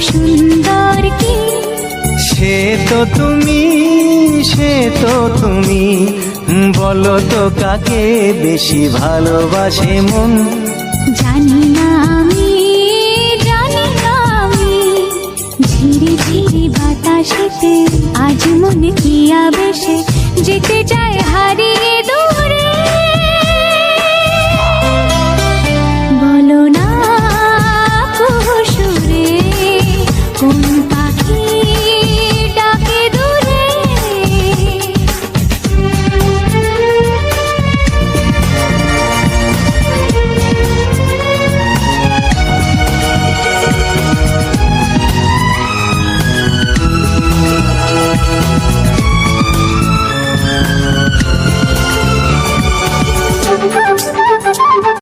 সুন্দর কি? সে তো তুমি, সে তো তুমি, বলো তো কাকে বেশি ভালোবাসে মন? জানি না আমি, জানি না আমি, ঝিরি ঝিরি বাতাসেতে আজ মনে কি আবেশে যেতে চায় হারিয়ে